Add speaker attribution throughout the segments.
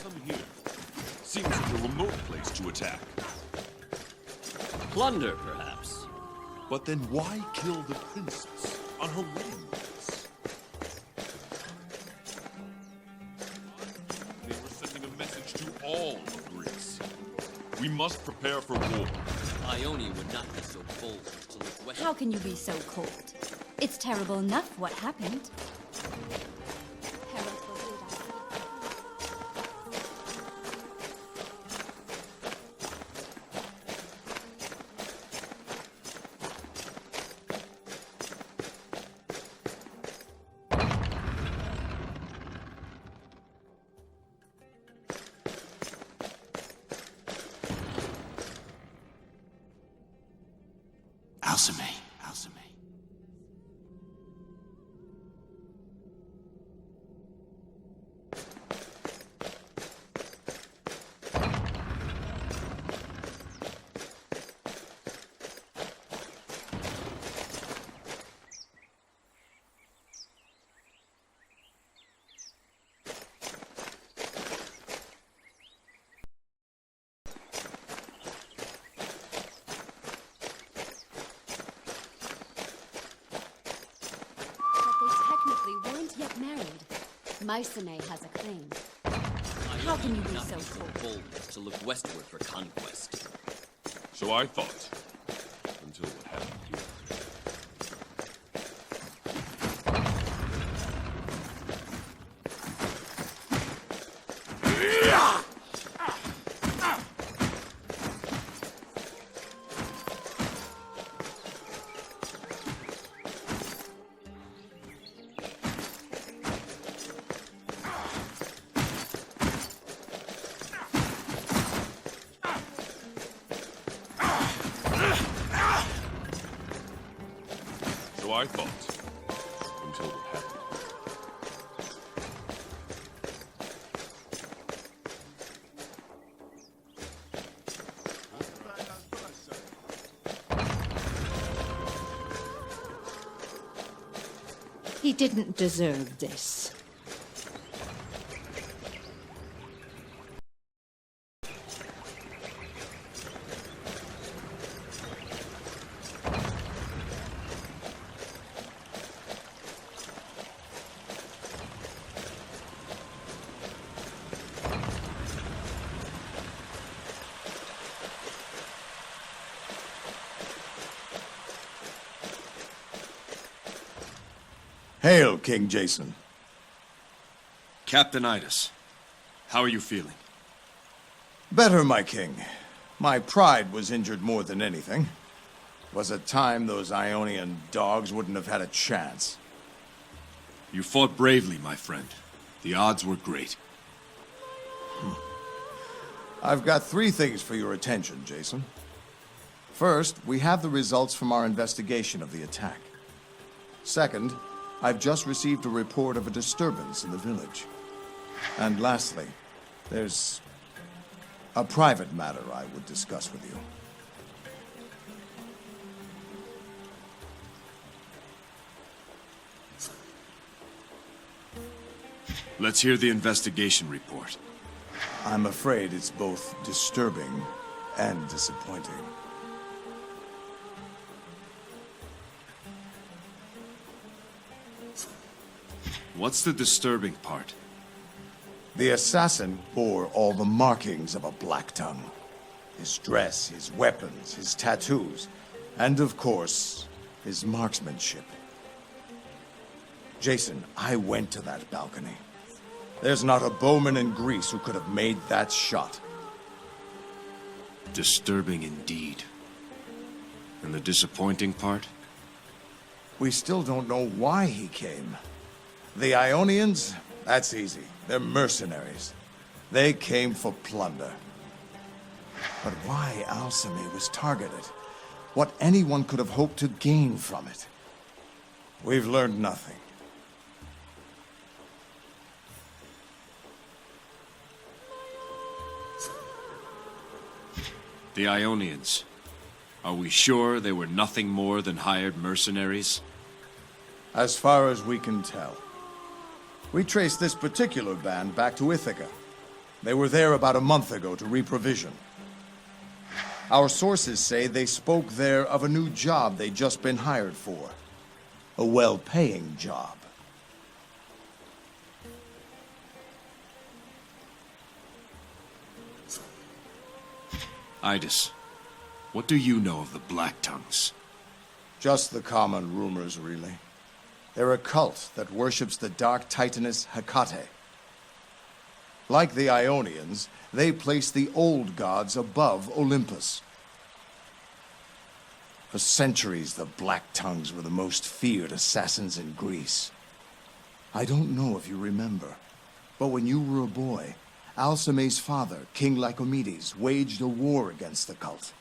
Speaker 1: come here? Seems like a remote place to attack.
Speaker 2: Plunder, perhaps.
Speaker 1: But then why kill the princess on her wedding nights? They were sending a message to all of Greece. We must prepare for war.
Speaker 2: Ione would not be so bold to look west.
Speaker 3: How can you be so cold? It's terrible enough what happened.
Speaker 4: Alcime.
Speaker 3: Yet married. Mycenae has a claim. How can you be so cold?
Speaker 2: Bold to look westward for conquest.
Speaker 1: So I thought. Until what happened here. So I thought, until what happened.
Speaker 3: He didn't deserve this.
Speaker 5: Hail, King Jason.
Speaker 6: Captain Idás, how are you feeling?
Speaker 5: Better, my king. My pride was injured more than anything. Was a time those Ionian dogs wouldn't have had a chance.
Speaker 6: You fought bravely, my friend. The odds were great.
Speaker 5: I've got 3 things for your attention, Jason. First, we have the results from our investigation of the attack. Second, I've just received a report of a disturbance in the village. And lastly, there's a private matter I would discuss with you.
Speaker 6: Let's hear the investigation report.
Speaker 5: I'm afraid it's both disturbing and disappointing.
Speaker 6: What's the disturbing part?
Speaker 5: The assassin bore all the markings of a Black Tongue. His dress, his weapons, his tattoos, and of course, his marksmanship. Jason, I went to that balcony. There's not a bowman in Greece who could have made that shot.
Speaker 6: Disturbing indeed. And the disappointing part?
Speaker 5: We still don't know why he came. The Ionians? That's easy. They're mercenaries. They came for plunder. But why Alcime was targeted? What anyone could have hoped to gain from it? We've learned nothing.
Speaker 6: The Ionians. Are we sure they were nothing more than hired mercenaries?
Speaker 5: As far as we can tell. We trace this particular band back to Ithaca. They were there about a month ago to reprovision. Our sources say they spoke there of a new job they'd just been hired for. A well-paying job.
Speaker 6: Idás, what do you know of the Black Tongues?
Speaker 5: Just the common rumors, really. They're a cult that worships the dark titaness Hecate. Like the Ionians, they place the old gods above Olympus. For centuries, the Black Tongues were the most feared assassins in Greece. I don't know if you remember, but when you were a boy, Alcime's father, King Lycomedes, waged a war against the cult.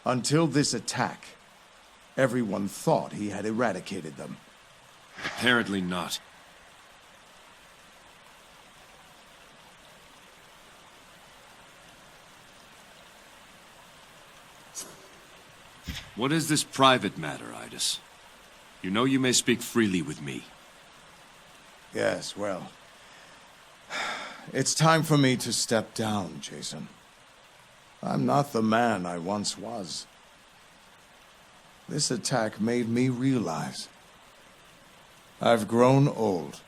Speaker 5: Until this attack, everyone thought he had eradicated them.
Speaker 6: Apparently not. What is this private matter, Idás? You know you may speak freely with me.
Speaker 5: Yes, well, it's time for me to step down, Jason. I'm not the man I once was. This attack made me realize I've grown old.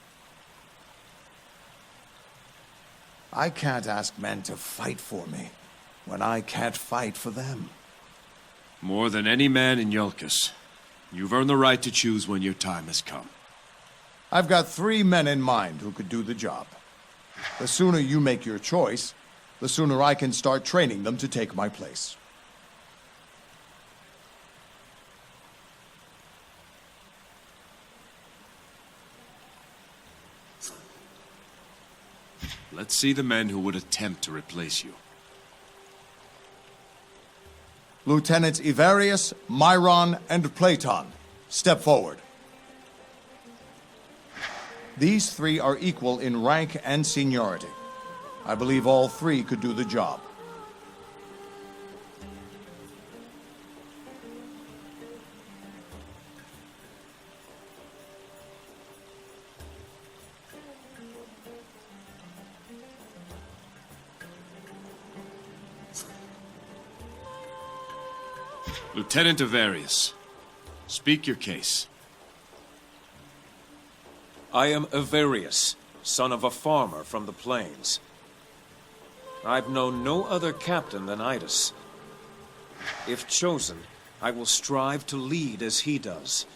Speaker 5: I can't ask men to fight for me when I can't fight for them.
Speaker 6: More than any man in IOLKOS, you've earned the right to choose when your time has come.
Speaker 5: I've got 3 men in mind who could do the job. The sooner you make your choice, the sooner I can start training them to take my place.
Speaker 6: Let's see the men who would attempt to replace you.
Speaker 5: Lieutenants Ivarius, Myron, and Platon, step forward. These 3 are equal in rank and seniority. I believe all 3 could do the job.
Speaker 6: Lieutenant Ivarius, speak your case.
Speaker 4: I am Ivarius, son of a farmer from the plains. I've known no other captain than Idás. If chosen, I will strive to lead as he does.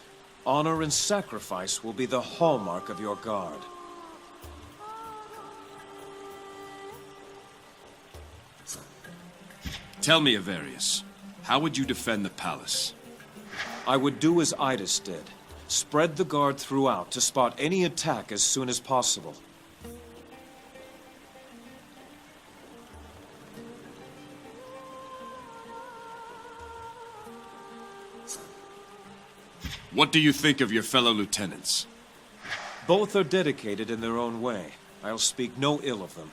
Speaker 4: Honor and sacrifice will be the hallmark of your guard.
Speaker 6: Tell me, Ivarius, how would you defend the palace?
Speaker 4: I would do as Idás did. Spread the guard throughout to spot any attack as soon as possible.
Speaker 6: What do you think of your fellow lieutenants?
Speaker 4: Both are dedicated in their own way. I'll speak no ill of them.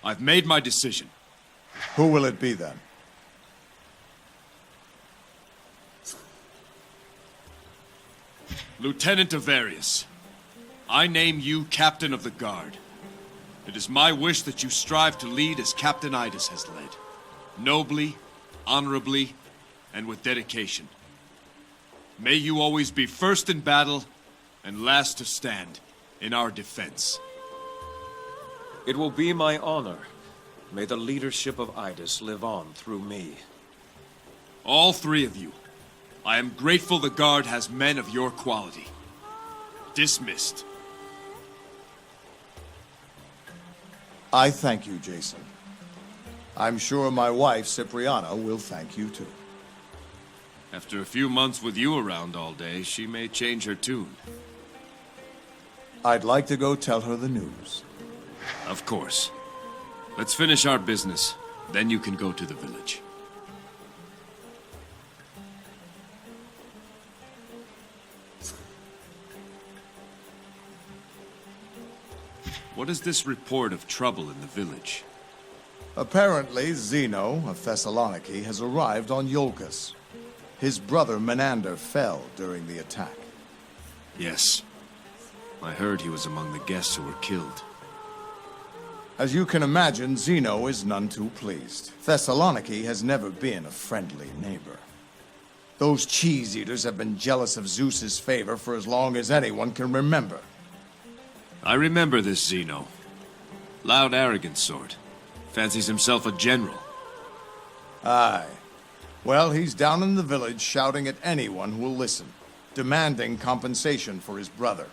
Speaker 6: I've made my decision.
Speaker 5: Who will it be then?
Speaker 6: Lieutenant Ivarius, I name you Captain of the Guard. It is my wish that you strive to lead as Captain Idás has led. Nobly, honorably, and with dedication. May you always be first in battle and last to stand in our defense.
Speaker 4: It will be my honor. May the leadership of Idás live on through me.
Speaker 6: All 3 of you, I am grateful the Guard has men of your quality. Dismissed.
Speaker 5: I thank you, Jason. I'm sure my wife, Cipriana, will thank you too.
Speaker 6: After a few months with you around all day, she may change her tune.
Speaker 5: I'd like to go tell her the news.
Speaker 6: Of course. Let's finish our business, then you can go to the village. What is this report of trouble in the village?
Speaker 5: Apparently, Zeno of Thessaloniki has arrived on IOLKOS. His brother Menander fell during the attack.
Speaker 6: Yes. I heard he was among the guests who were killed.
Speaker 5: As you can imagine, Zeno is none too pleased. Thessaloniki has never been a friendly neighbor. Those cheese-eaters have been jealous of Zeus's favor for as long as anyone can remember.
Speaker 6: I remember this Zeno. Loud, arrogant sort. Fancies himself a general.
Speaker 5: Aye. Well, he's down in the village shouting at anyone who will listen, demanding compensation for his brother.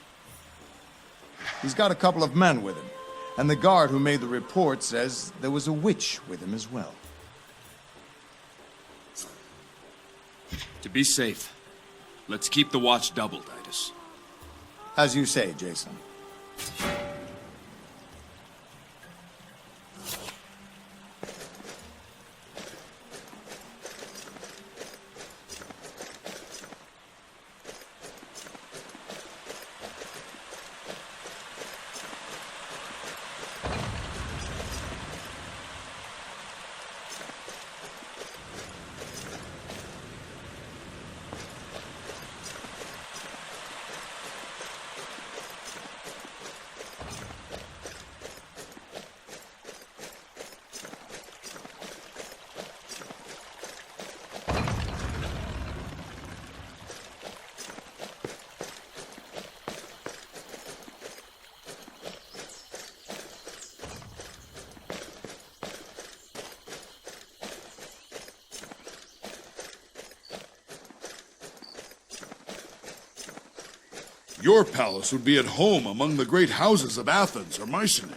Speaker 5: He's got a couple of men with him, and the guard who made the report says there was a witch with him as well.
Speaker 6: To be safe, let's keep the watch doubled, Idás.
Speaker 5: As you say, Jason.
Speaker 7: Your palace would be at home among the great houses of Athens or Mycenae.